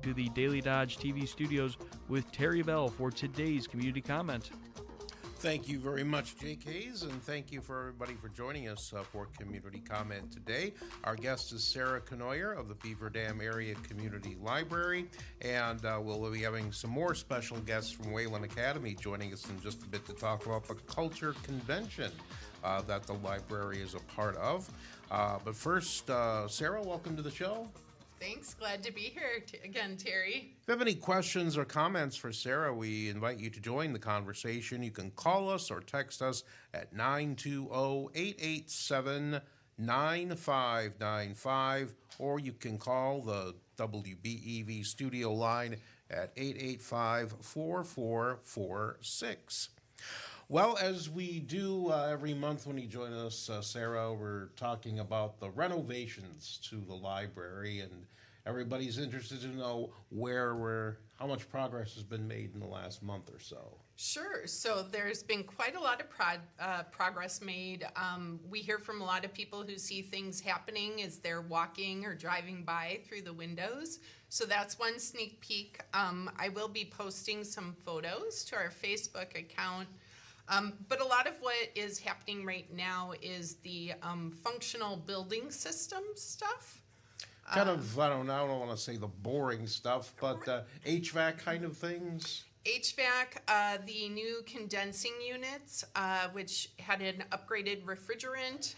to the Daily Dodge TV studios with Terry Bell for today's community comment. Thank you very much, Jake Hayes, and thank you for everybody for joining us for Community Comment today. Our guest is Sarah Cournoyer of the Beaver Dam Area Community Library, and we'll be having some more special guests from Wayland Academy joining us in just a bit to talk about the culture convention that the library is a part of. But first, Sarah, welcome to the show. Thanks. Glad to be here again, Terry. If you have any questions or comments for Sarah, we invite you to join the conversation. You can call us or text us at 920-887-9595, or you can call the WBEV studio line at 885-4446. Well, as we do every month when you join us, Sarah, we're talking about the renovations to the library, and everybody's interested to know how much progress has been made in the last month or so. Sure. So there's been quite a lot of progress made. We hear from a lot of people who see things happening as they're walking or driving by through the windows. So that's one sneak peek. I will be posting some photos to our Facebook account. But a lot of what is happening right now is the functional building system stuff. Kind of, I don't want to say the boring stuff, but HVAC kind of things. HVAC, the new condensing units, which had an upgraded refrigerant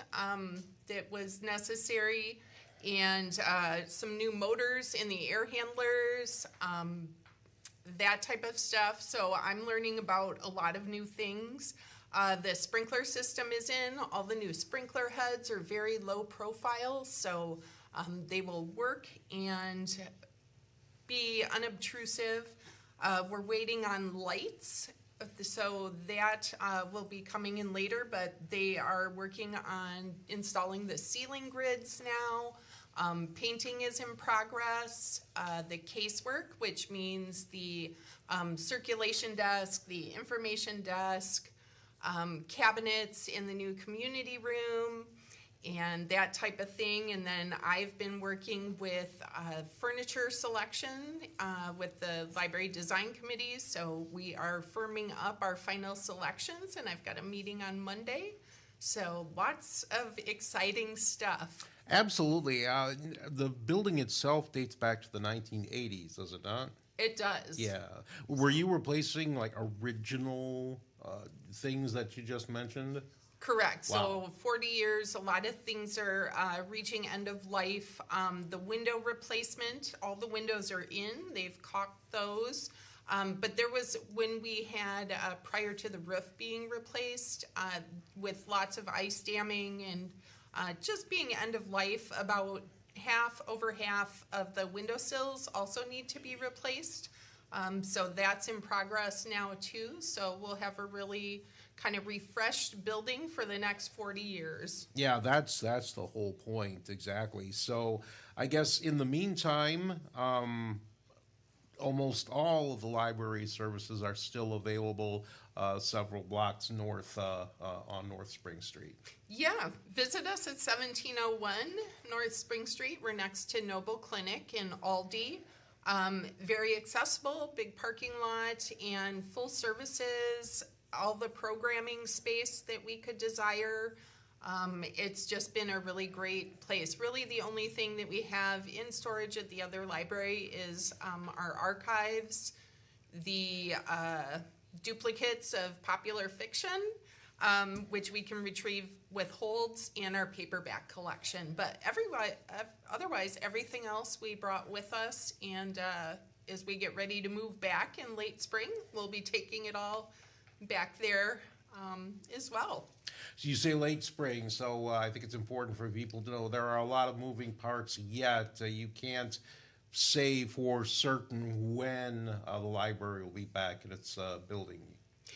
that was necessary, and some new motors in the air handlers, that type of stuff. So I'm learning about a lot of new things. The sprinkler system is in. All the new sprinkler heads are very low profile, so they will work and be unobtrusive. We're waiting on lights, so that will be coming in later, but they are working on installing the ceiling grids now. Painting is in progress. The casework, which means the circulation desk, the information desk, cabinets in the new community room, and that type of thing. And then I've been working with furniture selection with the library design committee. So we are firming up our final selections, and I've got a meeting on Monday. So lots of exciting stuff. Absolutely. The building itself dates back to the 1980s, does it not? It does. Yeah. Were you replacing like original things that you just mentioned? Correct. Wow. So 40 years, a lot of things are reaching end of life. The window replacement, all the windows are in. They've caulked those. But there was, when we had, prior to the roof being replaced, with lots of ice damming and just being end of life, about over half of the windowsills also need to be replaced. So that's in progress now too. So we'll have a really kind of refreshed building for the next 40 years. Yeah, that's the whole point, exactly. So I guess in the meantime, almost all of the library services are still available several blocks north on North Spring Street. Yeah, visit us at 1701 North Spring Street. We're next to Noble Clinic in Aldi. Very accessible, big parking lot, and full services, all the programming space that we could desire. It's just been a really great place. Really, the only thing that we have in storage at the other library is our archives, the duplicates of popular fiction, which we can retrieve with holds, and our paperback collection. But otherwise, everything else we brought with us, and as we get ready to move back in late spring, we'll be taking it all back there as well. So you say late spring, so I think it's important for people to know there are a lot of moving parts yet. You can't say for certain when the library will be back in its building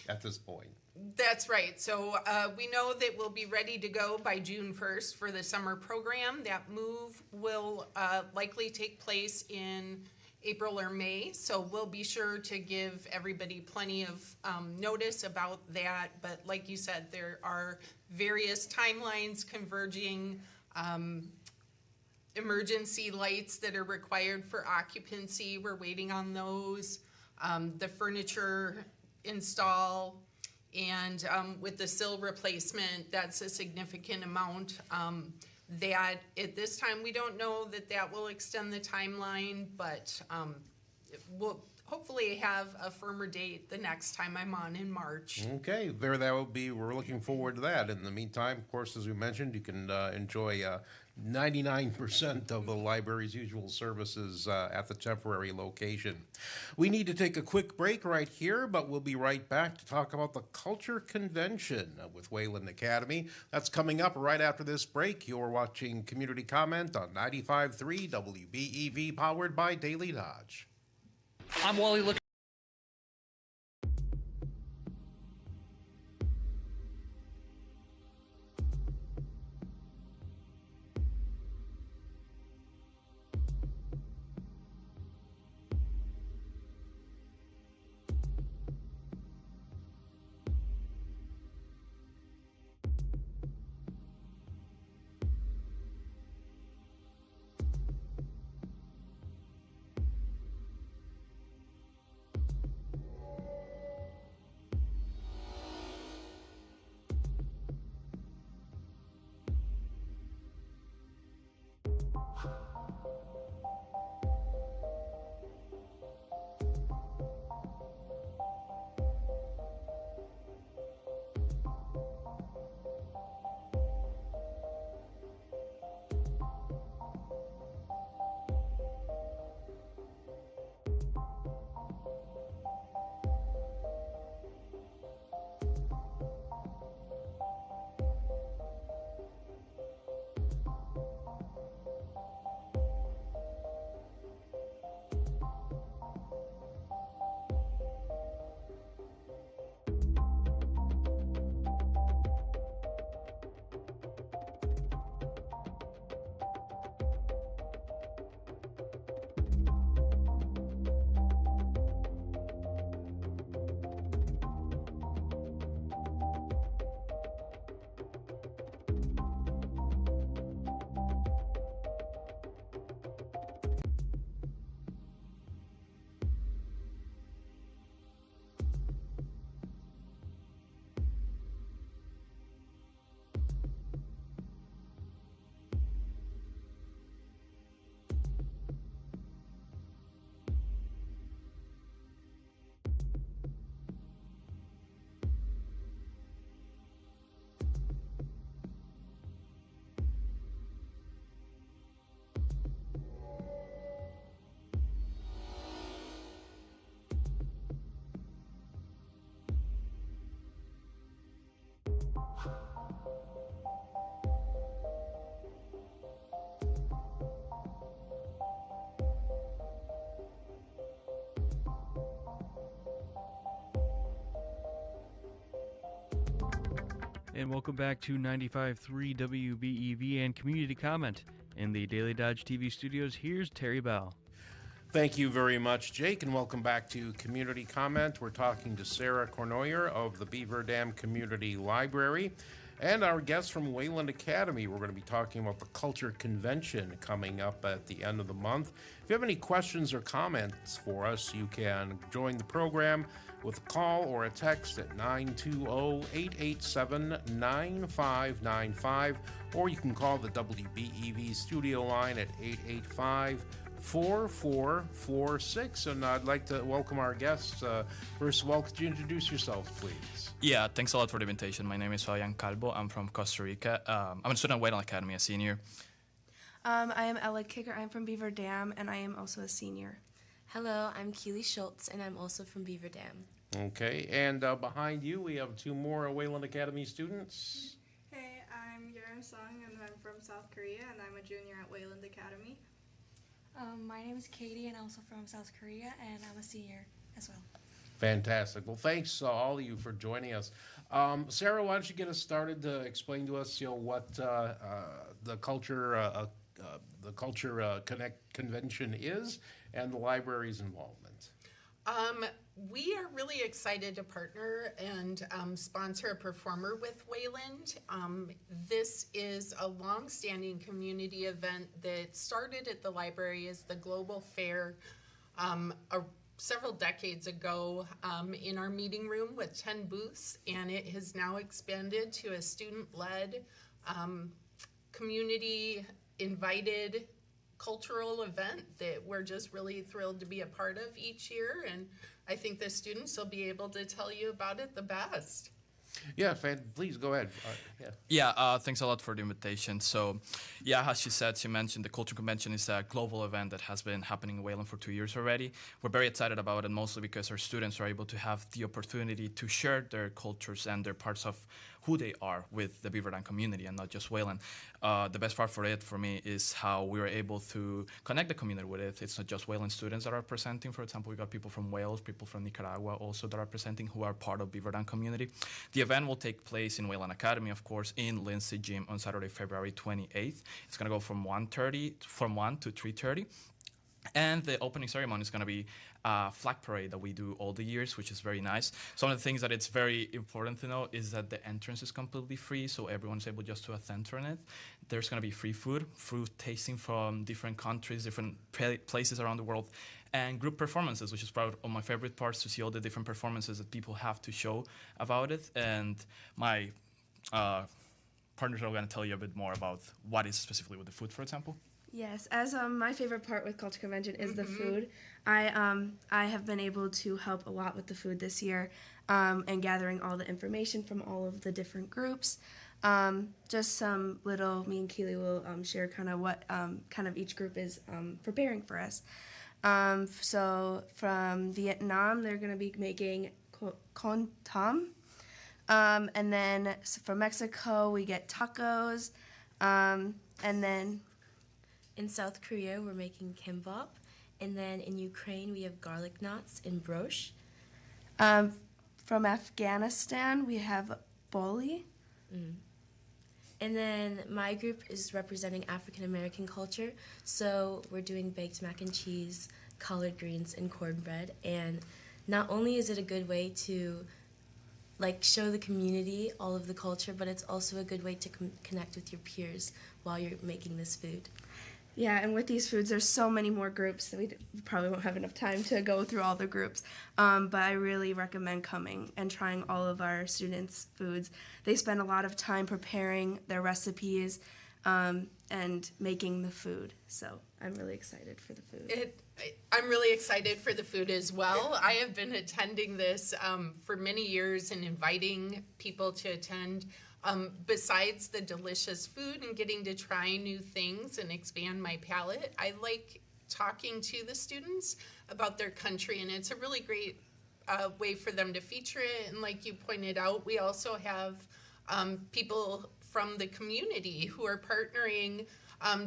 at this point. That's right. So we know that we'll be ready to go by June 1st for the summer program. That move will likely take place in April or May, so we'll be sure to give everybody plenty of notice about that. But like you said, there are various timelines converging emergency lights that are required for occupancy. We're waiting on those. The furniture install, and with the sill replacement, that's a significant amount. That at this time, we don't know that will extend the timeline, but we'll hopefully have a firmer date the next time I'm on in March. Okay, there that will be. We're looking forward to that. In the meantime, of course, as we mentioned, you can enjoy 99% of the library's usual services at the temporary location. We need to take a quick break right here, but we'll be right back to talk about the Culture Convention with Wayland Academy. That's coming up right after this break. You're watching Community Comment on 95.3 WBEV, powered by Daily Dodge. I'm Wally looking. And welcome back to 95.3 WBEV and Community Comment. In the Daily Dodge TV studios, here's Terry Bell. Thank you very much, Jake, and welcome back to Community Comment. We're talking to Sarah Cournoyer of the Beaver Dam Community Library and our guest from Wayland Academy. We're going to be talking about the Culture Convention coming up at the end of the month. If you have any questions or comments for us, you can join the program with a call or a text at 920-887-9595, or you can call the WBEV studio line at 885-4446. And I'd like to welcome our guests. First of all, could you introduce yourself, please? Yeah, thanks a lot for the invitation. My name is Fabian Calvo. I'm from Costa Rica. I'm a student at Wayland Academy, a senior. I am Ella Kicker. I'm from Beaver Dam, and I am also a senior. Hello, I'm Keely Schultz, and I'm also from Beaver Dam. Okay, and behind you we have two more Wayland Academy students. Hey, I'm Yerim Sung, and I'm from South Korea, and I'm a junior at Wayland Academy. My name is Katie, and I'm also from South Korea, and I'm a senior as well. Fantastic. Well, thanks all of you for joining us. Sarah, why don't you get us started to explain to us, what the Culture Convention is and the library's involvement. we are really excited to partner and sponsor a performer with Wayland. This is a long-standing community event that started at the library as the Global Fair several decades ago in our meeting room with 10 booths, and it has now expanded to a student-led, community-invited cultural event that we're just really thrilled to be a part of each year, and I think the students will be able to tell you about it the best. Yeah, please go ahead. Thanks a lot for the invitation. So, as she mentioned the Culture Convention is a global event that has been happening in Wayland for 2 years already. We're very excited about it, mostly because our students are able to have the opportunity to share their cultures and their parts of who they are with the Beaver Dam community and not just Wayland. The best part for me is how we were able to connect the community with it. It's not just Wayland students that are presenting. For example, we got people from Wales, people from Nicaragua also that are presenting who are part of Beaver Dam community. The event will take place in Wayland Academy, of course, in Lindsay Gym on Saturday, February 28th. It's going to go from 1 to 3:30. And the opening ceremony is going to be a flag parade that we do all the years, which is very nice. Some of the things that it's very important to know is that the entrance is completely free, so everyone's able just to enter in it. There's going to be free food tasting from different countries, different places around the world, and group performances, which is probably one of my favorite parts, to see all the different performances that people have to show about it. And my partners are going to tell you a bit more about what is specifically with the food, for example. Yes, as my favorite part with Culture Convention is the food. I have been able to help a lot with the food this year and gathering all the information from all of the different groups. Just some little, me and Keely will share kind of what kind of each group is preparing for us. So from Vietnam, they're going to be making con tom. And then from Mexico, we get tacos. And then In South Korea, we're making kimbap. And then in Ukraine, we have garlic knots and broche. from Afghanistan, we have boli. And then my group is representing African American culture. So we're doing baked mac and cheese, collard greens, and cornbread. And not only is it a good way to show the community all of the culture, but it's also a good way to connect with your peers while you're making this food. Yeah, and with these foods, there's so many more groups that we probably won't have enough time to go through all the groups. But I really recommend coming and trying all of our students' foods. They spend a lot of time preparing their recipes and making the food. So I'm really excited for the food. I'm really excited for the food as well. I have been attending this for many years and inviting people to attend. Besides the delicious food and getting to try new things and expand my palate, I like talking to the students about their country, and it's a really great way for them to feature it. And like you pointed out, we also have people from the community who are partnering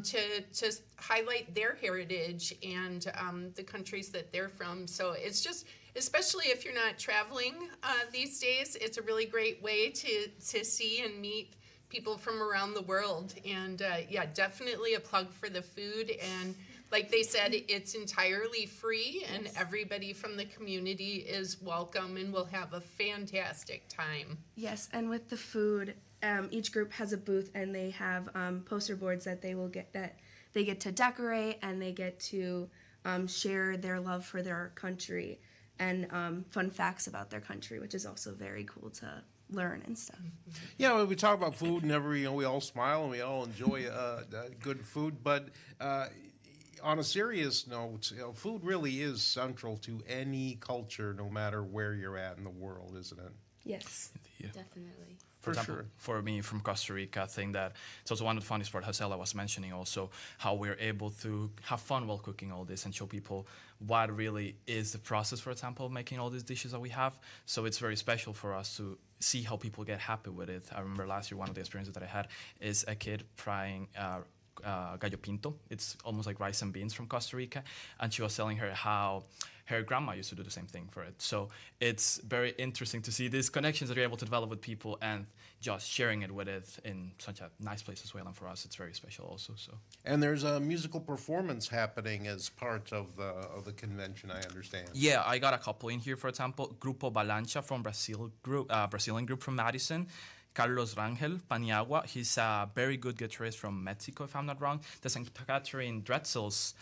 to highlight their heritage and the countries that they're from. So it's just, especially if you're not traveling these days, it's a really great way to see and meet people from around the world. And yeah, definitely a plug for the food. And like they said, it's entirely free, and everybody from the community is welcome and will have a fantastic time. Yes, and with the food, each group has a booth, and they have poster boards that they get to decorate, and they get to share their love for their country and fun facts about their country, which is also very cool to learn and stuff. Yeah, when we talk about food, and we all smile and we all enjoy good food, but on a serious note, food really is central to any culture, no matter where you're at in the world, isn't it? Yes. Yeah. Definitely. For example, for me from Costa Rica, I think that it's also one of the funniest part, Hasela was mentioning also, how we're able to have fun while cooking all this and show people what really is the process, for example, of making all these dishes that we have. So it's very special for us to see how people get happy with it. I remember last year, one of the experiences that I had is a kid frying gallo pinto. It's almost like rice and beans from Costa Rica. And she was telling her how her grandma used to do the same thing for it. So it's very interesting to see these connections that you're able to develop with people and just sharing it with it in such a nice place as well. And for us, it's very special also. So. And there's a musical performance happening as part of the convention, I understand. Yeah, I got a couple in here. For example, Grupo Balancha from Brazilian group from Madison. Carlos Rangel Paniagua, he's a very good guitarist from Mexico, if I'm not wrong. The St. Catherine Dretzel's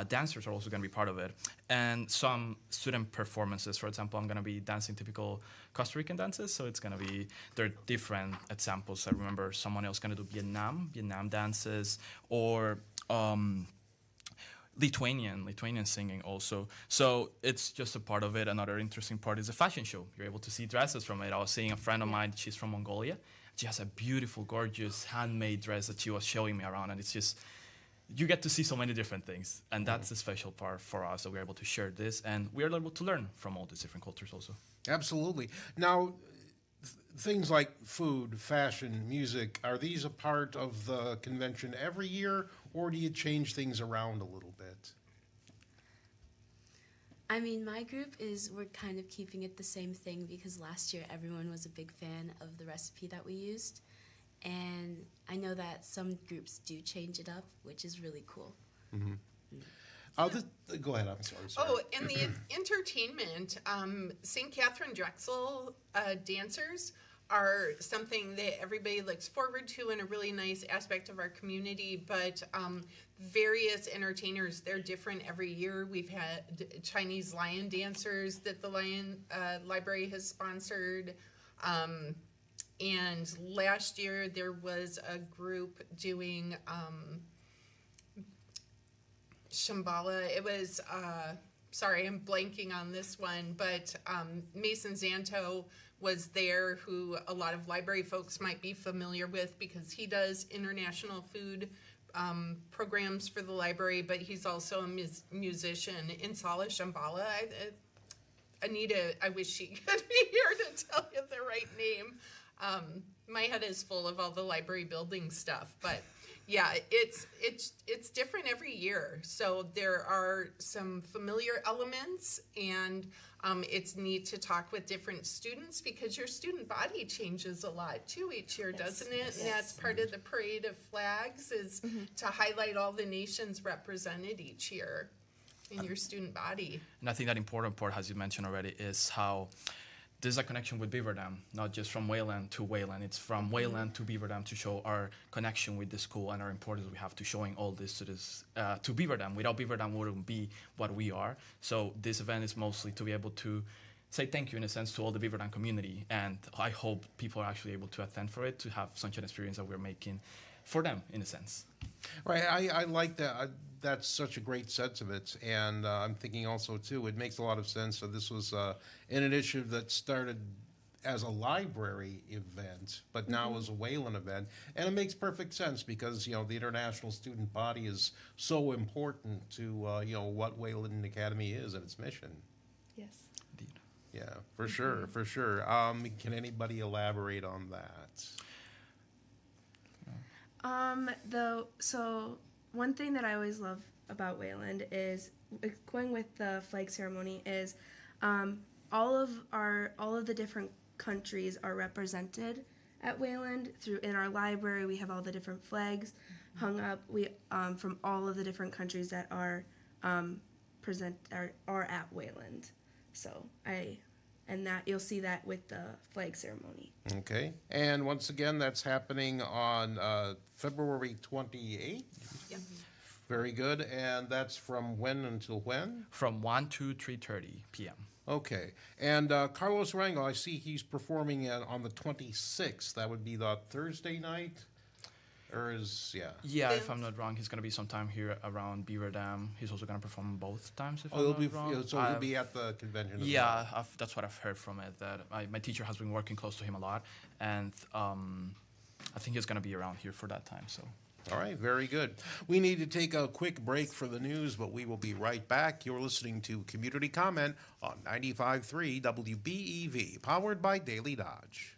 dancers are also going to be part of it. And some student performances. For example, I'm going to be dancing typical Costa Rican dances, so it's going to be, they're different examples. I remember someone else going to do Vietnam dances, or Lithuanian singing also. So it's just a part of it. Another interesting part is the fashion show. You're able to see dresses from it. I was seeing a friend of mine, she's from Mongolia. She has a beautiful, gorgeous, handmade dress that she was showing me around, and it's just, you get to see so many different things. And that's the special part for us, that we're able to share this, and we're able to learn from all these different cultures also. Absolutely. Now, things like food, fashion, music, are these a part of the convention every year, or do you change things around a little bit? I mean, my group we're kind of keeping it the same thing, because last year everyone was a big fan of the recipe that we used. And I know that some groups do change it up, which is really cool. Mm-hmm. Go ahead, I'm sorry. Oh, and the entertainment, St. Catherine Drexel dancers are something that everybody looks forward to and a really nice aspect of our community, but various entertainers, they're different every year. We've had Chinese lion dancers that the Lion Library has sponsored, and last year there was a group doing Shambhala. It was, sorry, I'm blanking on this one, but Mason Zanto was there, who a lot of library folks might be familiar with because he does international food programs for the library, but he's also a musician. Insala Shambhala. Anita, I wish she could be here to tell you the right name. My head is full of all the library building stuff, but yeah, it's different every year. So there are some familiar elements, and it's neat to talk with different students, because your student body changes a lot too each year, doesn't it? Yes. And that's part of the Parade of Flags, is to highlight all the nations represented each year in your student body. And I think that important part, as you mentioned already, is how there's a connection with Beaver Dam, not just from Wayland to Wayland. It's from Wayland to Beaver Dam, to show our connection with the school and our importance we have to showing all this to Beaver Dam. Without Beaver Dam, we wouldn't be what we are. So this event is mostly to be able to say thank you, in a sense, to all the Beaver Dam community. And I hope people are actually able to attend for it, to have such an experience that we're making for them, in a sense. Right, I like that. That's such a great sentiment, and I'm thinking also too, it makes a lot of sense. So this was an initiative that started as a library event, but now as a Wayland event, and it makes perfect sense, because the international student body is so important to what Wayland Academy is and its mission. Yes. Indeed. Yeah, for sure, for sure. Can anybody elaborate on that? So one thing that I always love about Wayland is going with the flag ceremony is all of the different countries are represented at Wayland. In our library, we have all the different flags hung up. We from all of the different countries that are at Wayland. So that you'll see that with the flag ceremony. Okay, and once again, that's happening on February 28th. Yep. Very good, and that's from when until when? From 1 to 3:30 p.m. Okay, and Carlos Rango, I see he's performing on the 26th. That would be the Thursday night, or Yeah, if I'm not wrong, he's going to be sometime here around Beaver Dam. He's also going to perform both times, if I'm not wrong. So he'll be at the convention as Yeah, well. that's what I've heard from it, that my teacher has been working close to him a lot, and I think he's going to be around here for that time, so. All right, very good. We need to take a quick break for the news, but we will be right back. You're listening to Community Comment on 95.3 WBEV, powered by Daily Dodge.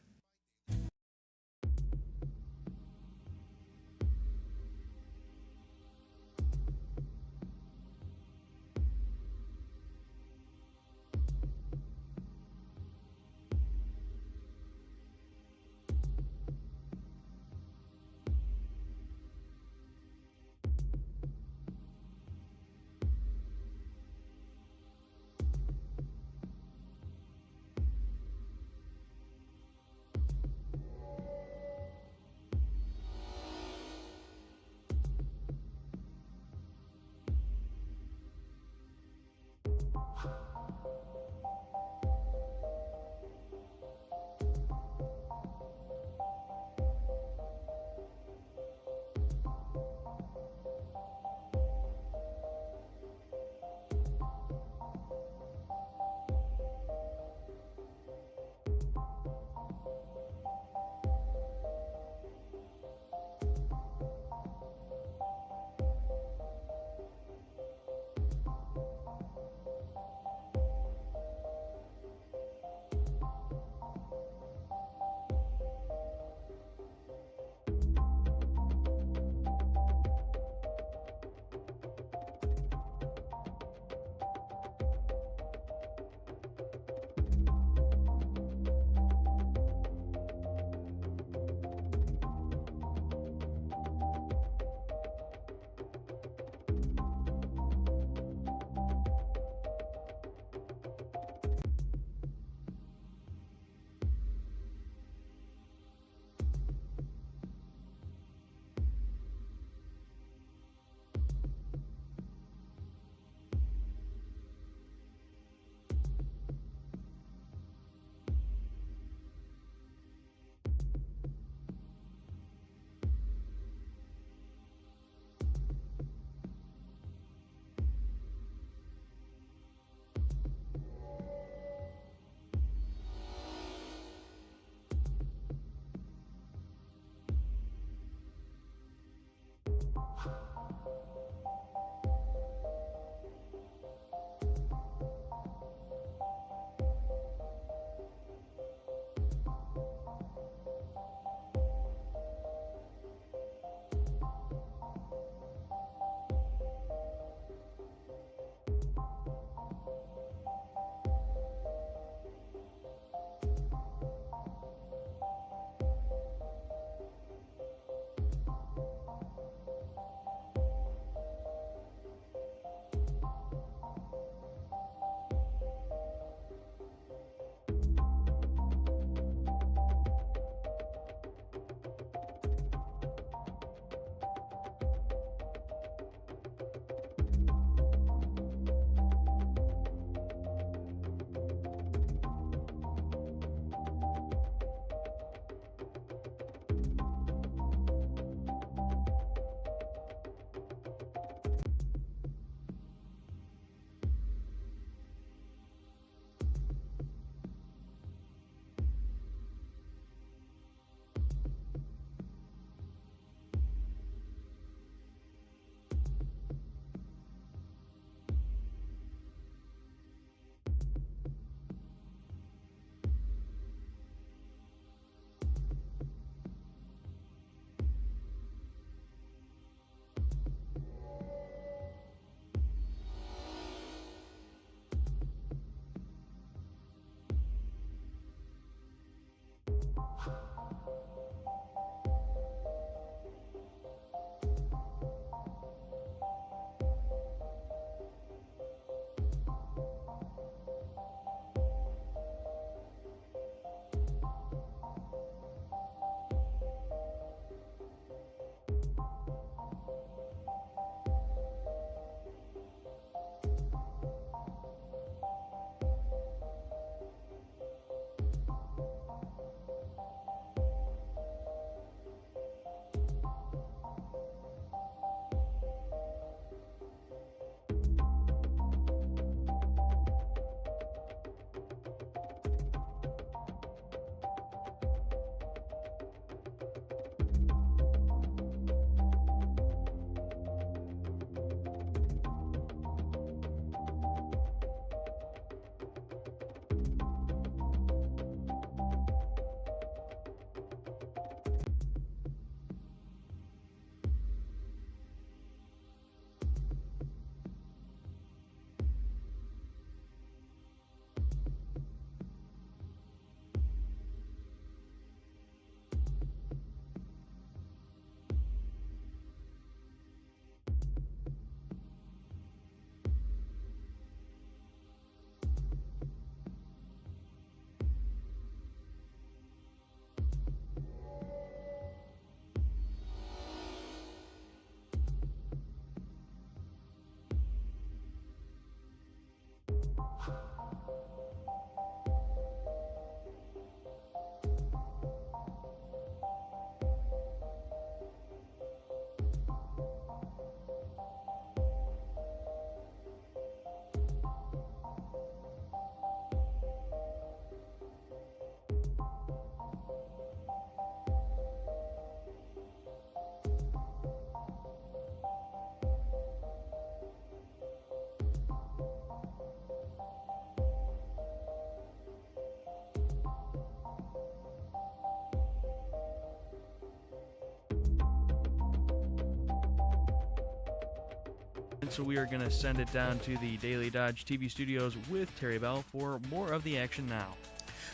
And so we are going to send it down to the Daily Dodge TV studios with Terry Bell for more of the action now.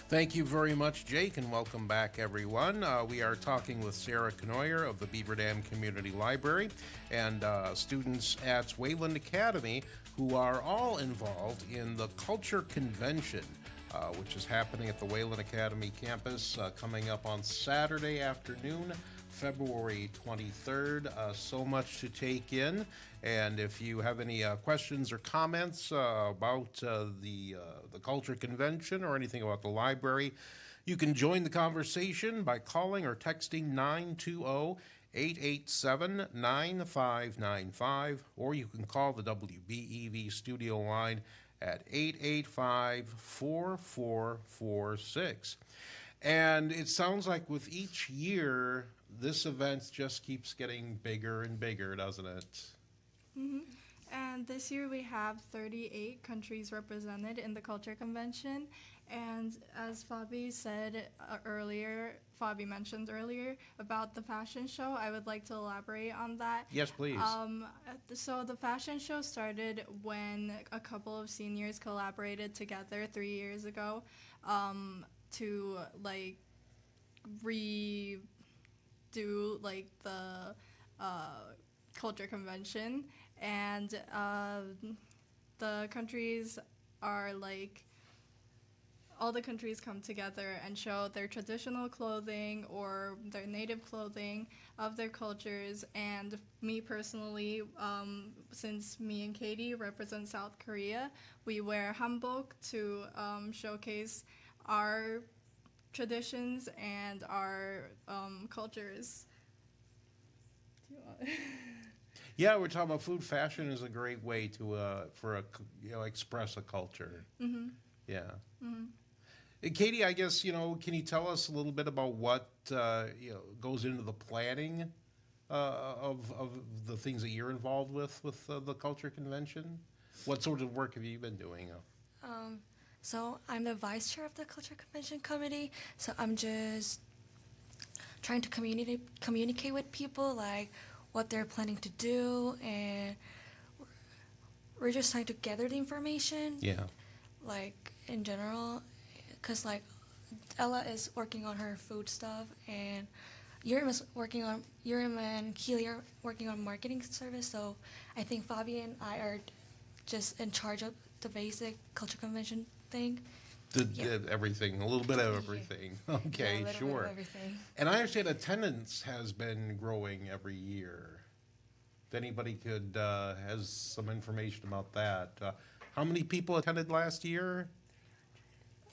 Thank you very much, Jake, and welcome back, everyone. We are talking with Sarah Cournoyer of the Beaver Dam Community Library and students at Wayland Academy who are all involved in the Culture Convention, which is happening at the Wayland Academy campus coming up on Saturday afternoon, February 23rd. So much to take in. And if you have any questions or comments about the Culture Convention or anything about the library, you can join the conversation by calling or texting 920-887-9595, or you can call the WBEV studio line at 885-4446. And it sounds like with each year, this event just keeps getting bigger and bigger, doesn't it? Mm-hmm. And this year we have 38 countries represented in the Culture Convention. And as Fabi mentioned earlier about the fashion show, I would like to elaborate on that. Yes, please. So the fashion show started when a couple of seniors collaborated together 3 years ago to like redo like the Culture Convention. And the countries are like, all the countries come together and show their traditional clothing or their native clothing of their cultures. And me personally, since me and Katie represent South Korea, we wear hanbok to showcase our traditions and our cultures. Do you want Yeah, we're talking about food. Fashion is a great way to express a culture. Mm-hmm. Yeah. Mm-hmm. Katie, I guess can you tell us a little bit about what goes into the planning of the things that you're involved with the Culture Convention? What sort of work have you been doing? So I'm the vice chair of the Culture Convention Committee. So I'm just trying to communicate with people, like what they're planning to do, and we're just trying to gather the information. Yeah. Like in general, because like Ella is working on her food stuff, and Urim and Keely are working on marketing service. So I think Fabi and I are just in charge of the basic Culture Convention thing. Everything, a little bit of everything. Okay, yeah, a little sure. bit of everything. And I understand attendance has been growing every year. If anybody has some information about that. How many people attended last year?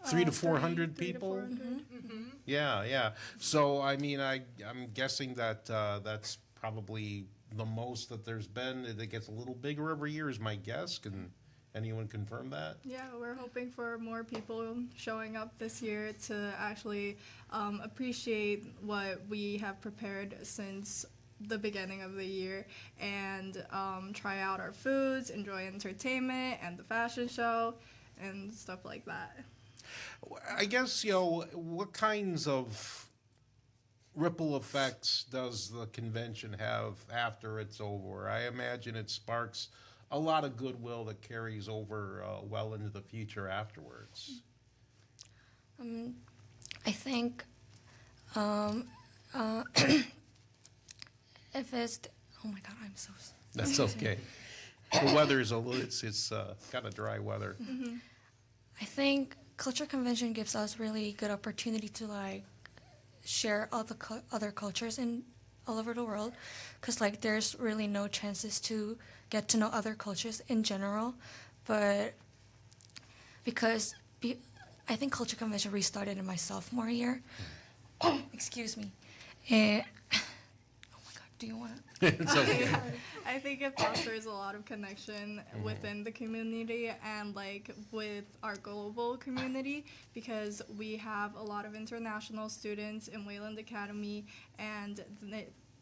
300 to 400 people? 400. Mm-hmm. Yeah. So, I mean, I'm guessing that that's probably the most that there's been. It gets a little bigger every year is my guess. Can anyone confirm that? Yeah, we're hoping for more people showing up this year to actually appreciate what we have prepared since the beginning of the year and try out our foods, enjoy entertainment and the fashion show and stuff like that. I guess, what kinds of ripple effects does the convention have after it's over? I imagine it sparks a lot of goodwill that carries over well into the future afterwards. I think if it's oh my god, I'm so That's okay. The weather is it's kind of dry weather. Mm-hmm. I think Culture Convention gives us really good opportunity to like share all the other cultures in all over the world, because like there's really no chances to get to know other cultures in general, but because I think Culture Convention restarted in my sophomore year. Excuse me. And oh my god, do you want to? It's okay. I think it fosters a lot of connection within the community and like with our global community, because we have a lot of international students in Wayland Academy, and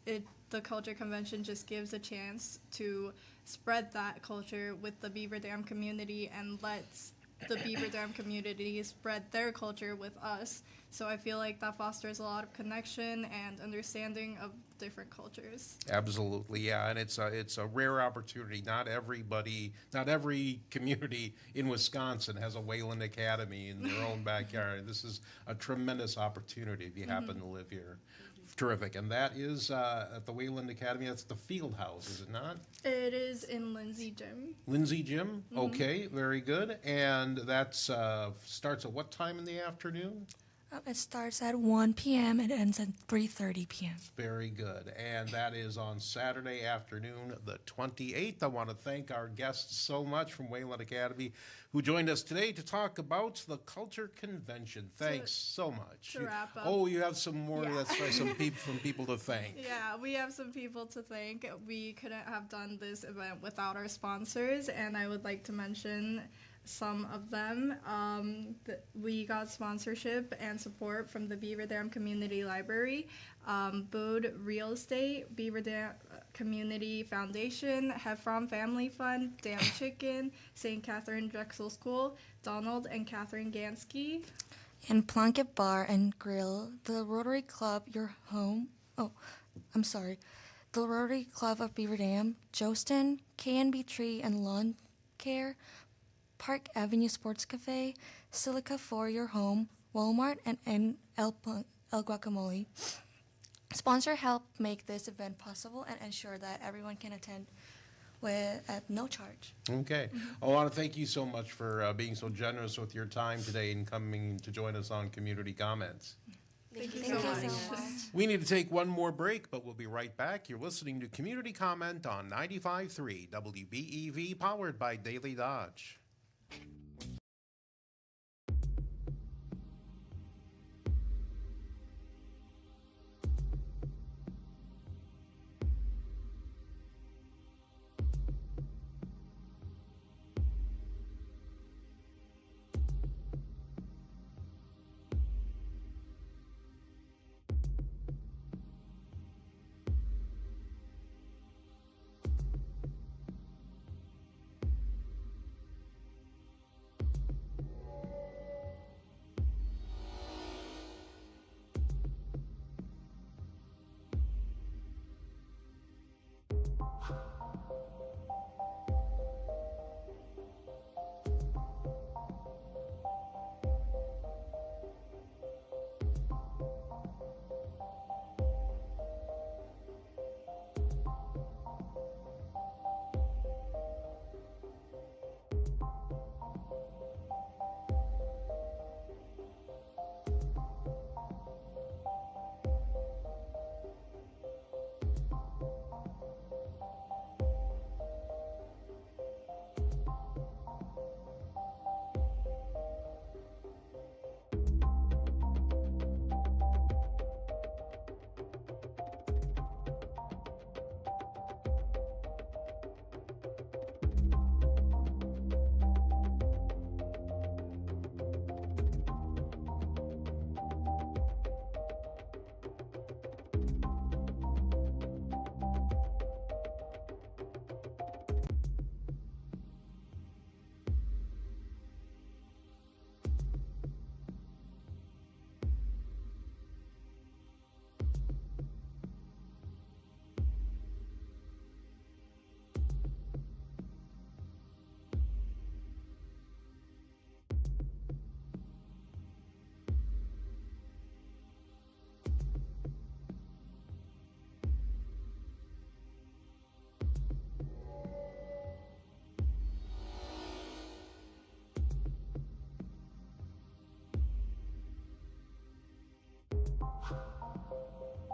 the Culture Convention just gives a chance to spread that culture with the Beaver Dam community and lets the Beaver Dam community spread their culture with us. So I feel like that fosters a lot of connection and understanding of different cultures. Absolutely, yeah, and it's a rare opportunity. Not every community in Wisconsin has a Wayland Academy in their own backyard. This is a tremendous opportunity if you happen to live here. Terrific, and that is at the Wayland Academy. That's the field house, is it not? It is in Lindsay Gym. Lindsay Gym. Okay, very good. And that's starts at what time in the afternoon? It starts at 1 p.m. and ends at 3:30 p.m. Very good. And that is on Saturday afternoon, the 28th. I want to thank our guests so much from Wayland Academy who joined us today to talk about the Culture Convention. Thanks so much. To wrap up. Oh, you have some more. Yeah. That's right, some people to thank. Yeah, we have some people to thank. We couldn't have done this event without our sponsors, and I would like to mention some of them. We got sponsorship and support from the Beaver Dam Community Library, Bode Real Estate, Beaver Dam Community Foundation, Heffron Family Fund, Dam Chicken, St. Catherine Drexel School, Donald and Catherine Gansky. And Plunkett Bar and Grill, the Rotary Club, your home. The Rotary Club of Beaver Dam, Jostin, KNB Tree and Lawn Care, Park Avenue Sports Cafe, Silica for your home, Walmart, and El Guacamole. Sponsor help make this event possible and ensure that everyone can attend at no charge. Okay. I want to thank you so much for being so generous with your time today and coming to join us on Community Comments. Thank you Thank so you much. so much. We need to take one more break, but we'll be right back. You're listening to Community Comment on 95.3 WBEV, powered by Daily Dodge.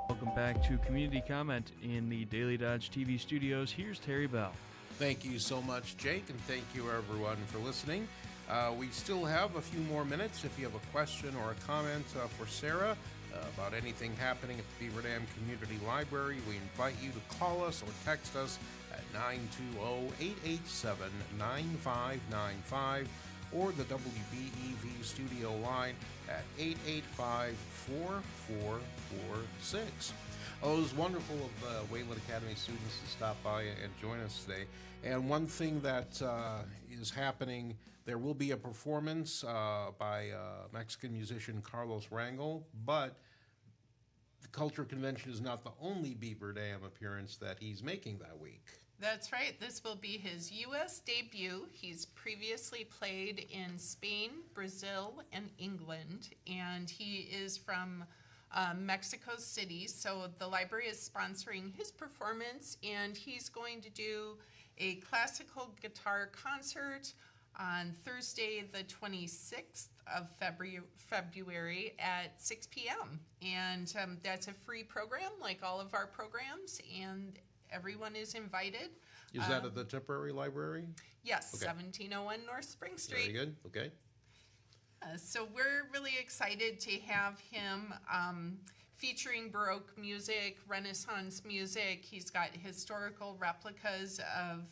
Welcome back to Community Comment in the Daily Dodge TV studios. Here's Terry Bell. Thank you so much, Jake, and thank you, everyone, for listening. We still have a few more minutes. If you have a question or a comment for Sarah about anything happening at the Beaver Dam Community Library, we invite you to call us or text us at 920-887-9595 or the WBEV studio line at 885-4446. Oh, it was wonderful of Wayland Academy students to stop by and join us today. And one thing that is happening, there will be a performance by Mexican musician Carlos Rangel, but the Culture Convention is not the only Beaver Dam appearance that he's making that week. That's right. This will be his U.S. debut. He's previously played in Spain, Brazil, and England, and he is from Mexico City. So the library is sponsoring his performance, and he's going to do a classical guitar concert on Thursday, the 26th of February at 6 p.m. And that's a free program, like all of our programs, and everyone is invited. Is that at the temporary library? Yes, Okay. 1701 North Spring Street. Very good. Okay. So we're really excited to have him featuring Baroque music, Renaissance music. He's got historical replicas of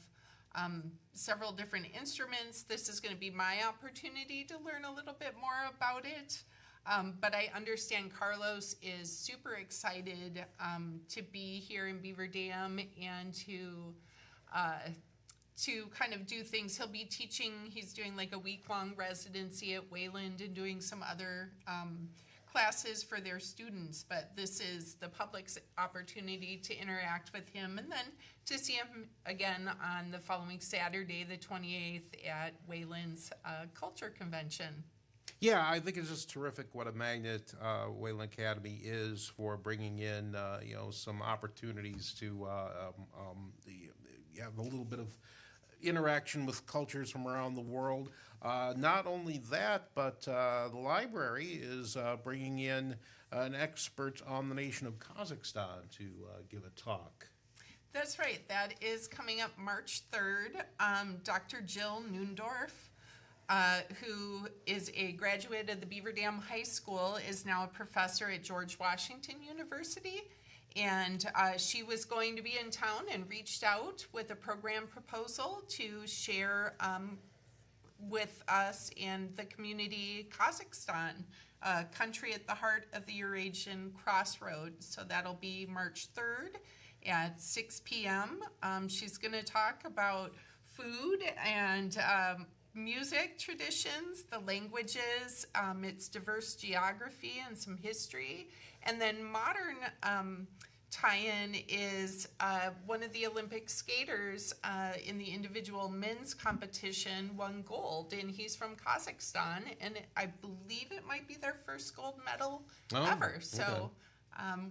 several different instruments. This is going to be my opportunity to learn a little bit more about it. But I understand Carlos is super excited to be here in Beaver Dam and to kind of do things. He'll be teaching, he's doing like a week-long residency at Wayland and doing some other classes for their students, but this is the public's opportunity to interact with him and then to see him again on the following Saturday, the 28th, at Wayland's Culture Convention. Yeah, I think it's just terrific what a magnet Wayland Academy is for bringing in, some opportunities to have a little bit of interaction with cultures from around the world. Not only that, but the library is bringing in an expert on the nation of Kazakhstan to give a talk. That's right. That is coming up March 3rd. Dr. Jill Nundorf, who is a graduate of the Beaver Dam High School, is now a professor at George Washington University. And she was going to be in town and reached out with a program proposal to share with us and the community Kazakhstan, a country at the heart of the Eurasian crossroad. So that'll be March 3rd at 6 p.m. She's going to talk about food and music traditions, the languages, its diverse geography and some history. And then modern tie-in is one of the Olympic skaters in the individual men's competition won gold, and he's from Kazakhstan, and I believe it might be their first gold medal ever. So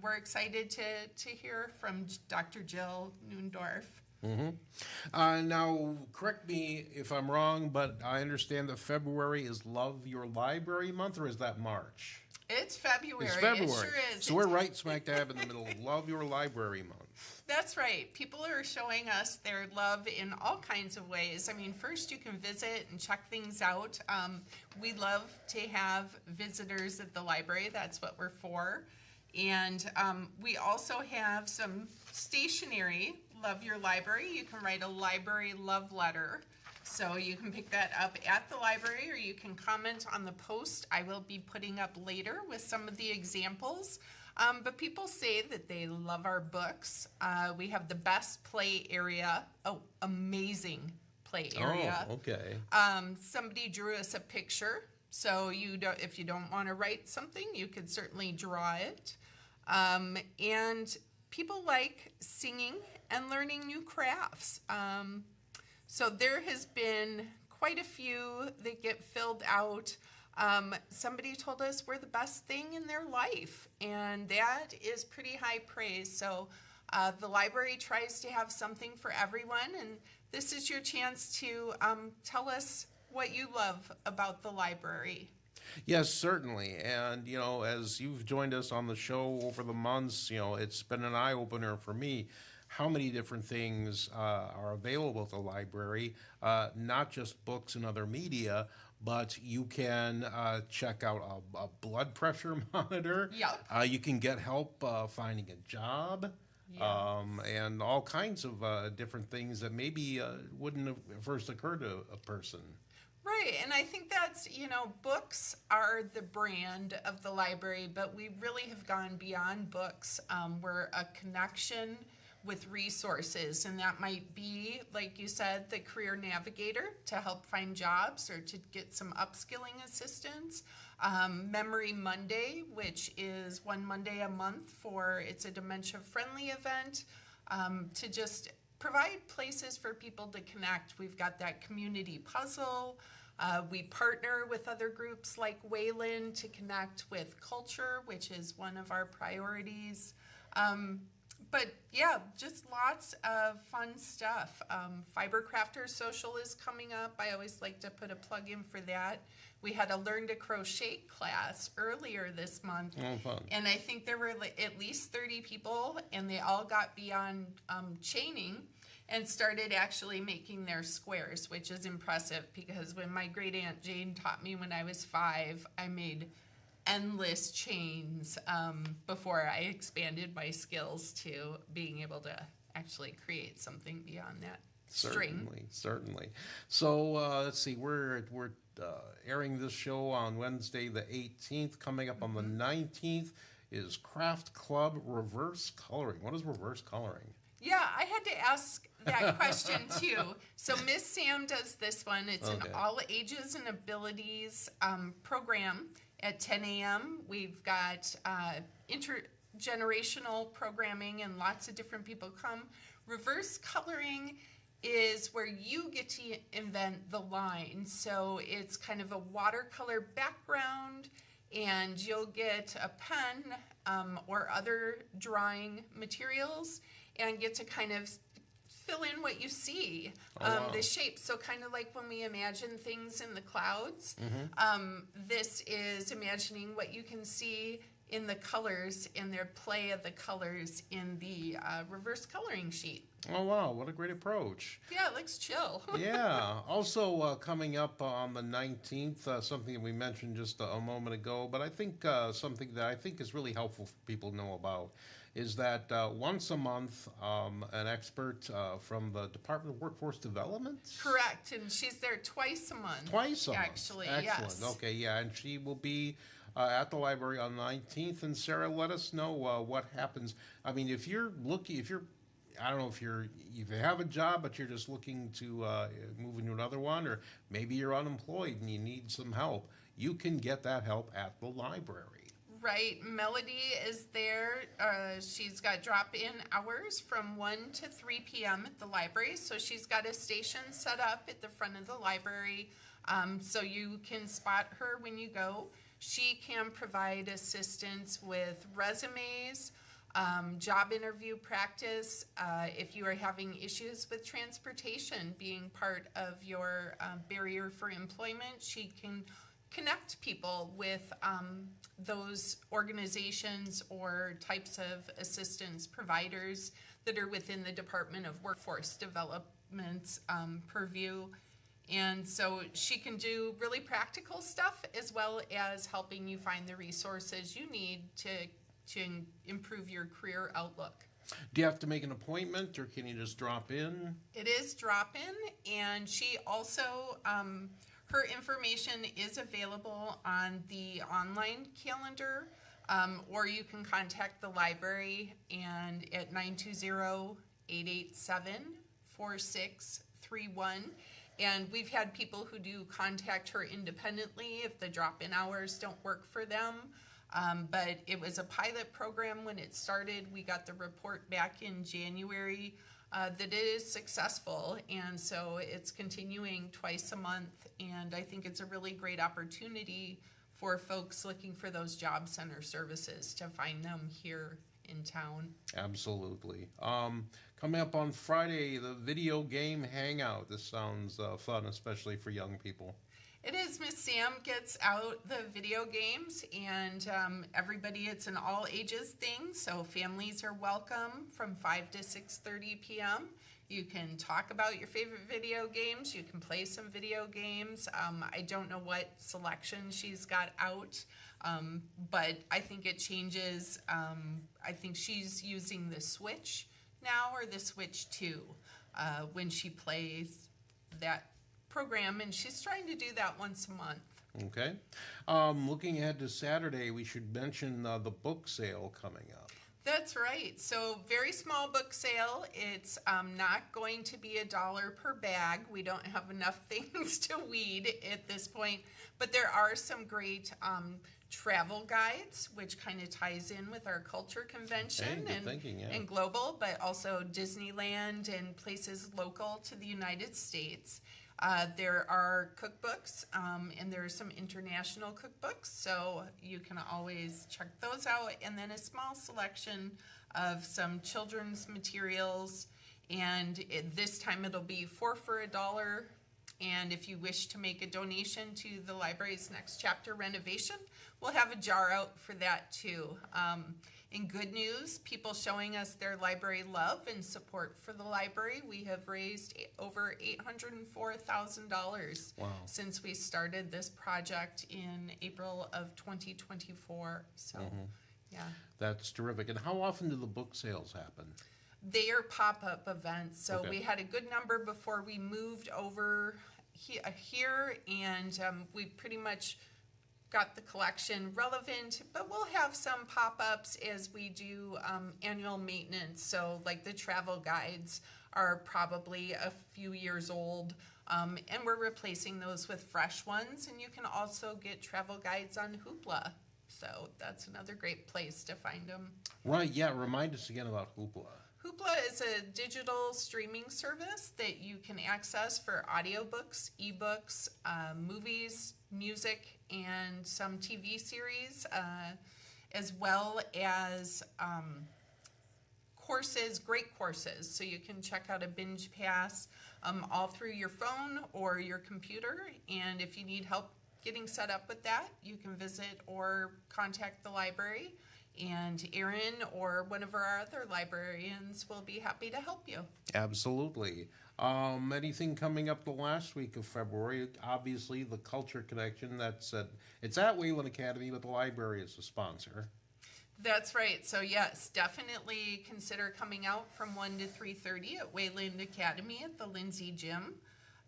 we're excited to hear from Dr. Jill Nundorf. Mm-hmm. Now, correct me if I'm wrong, but I understand that February is Love Your Library Month, or is that March? It's February. It's February. It sure is. So we're right smack dab in the middle of Love Your Library Month. That's right. People are showing us their love in all kinds of ways. I mean, first you can visit and check things out. We love to have visitors at the library. That's what we're for. And we also have some stationery, Love Your Library. You can write a library love letter. So you can pick that up at the library, or you can comment on the post I will be putting up later with some of the examples. But people say that they love our books. We have the best play area. Oh, amazing play area. Oh, okay. Somebody drew us a picture. So if you don't want to write something, you could certainly draw it. And people like singing and learning new crafts. So there has been quite a few that get filled out. Somebody told us we're the best thing in their life, and that is pretty high praise. So the library tries to have something for everyone, and this is your chance to tell us what you love about the library. Yes, certainly. And, as you've joined us on the show over the months, it's been an eye-opener for me how many different things are available at the library, not just books and other media, but you can check out a blood pressure monitor. Yep. You can get help finding a job. Yes. And all kinds of different things that maybe wouldn't have first occurred to a person. Right, and I think that's, books are the brand of the library, but we really have gone beyond books. We're a connection with resources, and that might be, like you said, the Career Navigator to help find jobs or to get some upskilling assistance. Memory Monday, which is one Monday a month it's a dementia-friendly event, to just provide places for people to connect. We've got that community puzzle. We partner with other groups like Wayland to connect with culture, which is one of our priorities. But yeah, just lots of fun stuff. Fiber Crafter Social is coming up. I always like to put a plug in for that. We had a Learn to Crochet class earlier this month. Oh, fun. And I think there were at least 30 people, and they all got beyond chaining and started actually making their squares, which is impressive because when my great aunt Jane taught me when I was 5, I made endless chains before I expanded my skills to being able to actually create something beyond that string. Certainly. So let's see, we're airing this show on Wednesday the 18th. Coming up on the 19th is Craft Club Reverse Coloring. What is reverse coloring? Yeah, I had to ask that question too. So Miss Sam does this one. It's an all ages and abilities program at 10 a.m. We've got intergenerational programming and lots of different people come. Reverse coloring is where you get to invent the line. So it's kind of a watercolor background, and you'll get a pen or other drawing materials and get to kind of fill in what you see, the shape. So kind of like when we imagine things in the clouds, this is imagining what you can see in the colors, in their play of the colors in the reverse coloring sheet. Oh, wow, what a great approach. Yeah, it looks chill. Yeah. Also coming up on the 19th, something that we mentioned just a moment ago, but I think something that I think is really helpful for people to know about is that once a month, an expert from the Department of Workforce Development? Correct, and she's there twice a month. Twice a month. Actually, Excellent. yes. Okay, yeah, and she will be at the library on the 19th. And Sarah, let us know what happens. I mean, if you have a job, but you're just looking to move into another one, or maybe you're unemployed and you need some help, you can get that help at the library. Right, Melody is there. She's got drop-in hours from 1 to 3 p.m. at the library. So she's got a station set up at the front of the library, so you can spot her when you go. She can provide assistance with resumes, job interview practice. If you are having issues with transportation being part of your barrier for employment, she can connect people with those organizations or types of assistance providers that are within the Department of Workforce Development's purview. And so she can do really practical stuff as well as helping you find the resources you need to improve your career outlook. Do you have to make an appointment, or can you just drop in? It is drop-in, and she also, her information is available on the online calendar, or you can contact the library and at 920-887-4631. And we've had people who do contact her independently if the drop-in hours don't work for them. But it was a pilot program when it started. We got the report back in January that it is successful. And so it's continuing twice a month. And I think it's a really great opportunity for folks looking for those job center services to find them here in town. Absolutely. Coming up on Friday, the video game hangout. This sounds fun, especially for young people. It is. Miss Sam gets out the video games, and everybody, it's an all ages thing, so families are welcome from 5 to 6:30 p.m. You can talk about your favorite video games. You can play some video games. I don't know what selection she's got out, but I think it changes. I think she's using the Switch now, or the Switch 2, when she plays that program, and she's trying to do that once a month. Okay. Looking ahead to Saturday, we should mention the book sale coming up. That's right. So very small book sale. It's not going to be $1 per bag. We don't have enough things to weed at this point. But there are some great travel guides, which kind of ties in with our culture convention and global, but also Disneyland and places local to the United States. There are cookbooks, and there are some international cookbooks, so you can always check those out. And then a small selection of some children's materials, and this time it'll be 4 for $1. And if you wish to make a donation to the library's next chapter renovation, we'll have a jar out for that too. In good news, people showing us their library love and support for the library, we have raised over $804,000 since we started this project in April of 2024. So, yeah. That's terrific. And how often do the book sales happen? They are pop-up events. So we had a good number before we moved over here, and we pretty much got the collection relevant, but we'll have some pop-ups as we do annual maintenance. So like the travel guides are probably a few years old, and we're replacing those with fresh ones. And you can also get travel guides on Hoopla. So that's another great place to find them. Right, yeah. Remind us again about Hoopla. Hoopla is a digital streaming service that you can access for audiobooks, ebooks, movies, music, and some TV series, as well as courses, great courses. So you can check out a binge pass all through your phone or your computer. And if you need help getting set up with that, you can visit or contact the library. And Erin or one of our other librarians will be happy to help you. Absolutely. Anything coming up the last week of February? Obviously, the Culture Connection. It's at Wayland Academy, but the library is a sponsor. That's right. So yes, definitely consider coming out from 1 to 3:30 at Wayland Academy at the Lindsay Gym.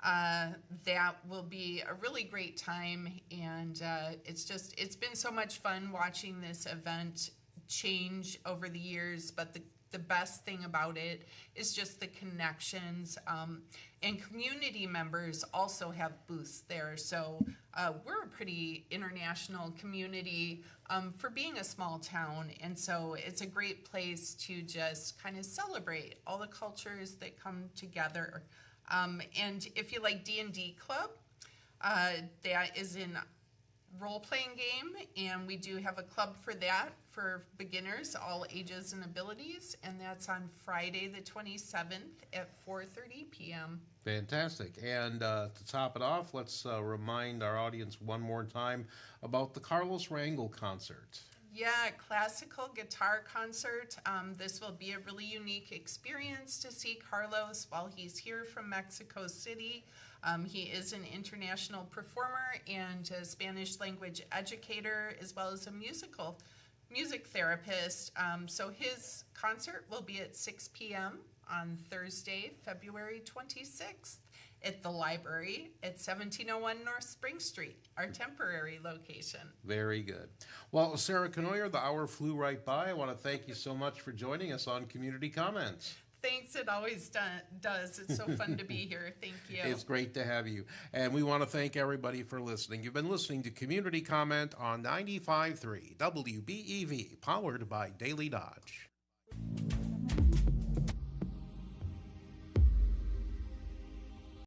That will be a really great time, and it's been so much fun watching this event change over the years, but the best thing about it is just the connections, and community members also have booths there. So we're a pretty international community for being a small town, and so it's a great place to just kind of celebrate all the cultures that come together. And if you like D&D Club, that is in role-playing game, and we do have a club for that for beginners, all ages and abilities, and that's on Friday the 27th at 4:30 p.m. Fantastic. And to top it off, let's remind our audience one more time about the Carlos Rangel concert. Yeah, classical guitar concert. This will be a really unique experience to see Carlos while he's here from Mexico City. He is an international performer and a Spanish language educator, as well as a music therapist. So his concert will be at 6 p.m. on Thursday, February 26th at the library at 1701 North Spring Street, our temporary location. Very good. Well, Sarah Cournoyer, the hour flew right by. I want to thank you so much for joining us on Community Comments. Thanks, it always does. It's so fun to be here. Thank you. It's great to have you. And we want to thank everybody for listening. You've been listening to Community Comment on 95.3 WBEV, powered by Daily Dodge.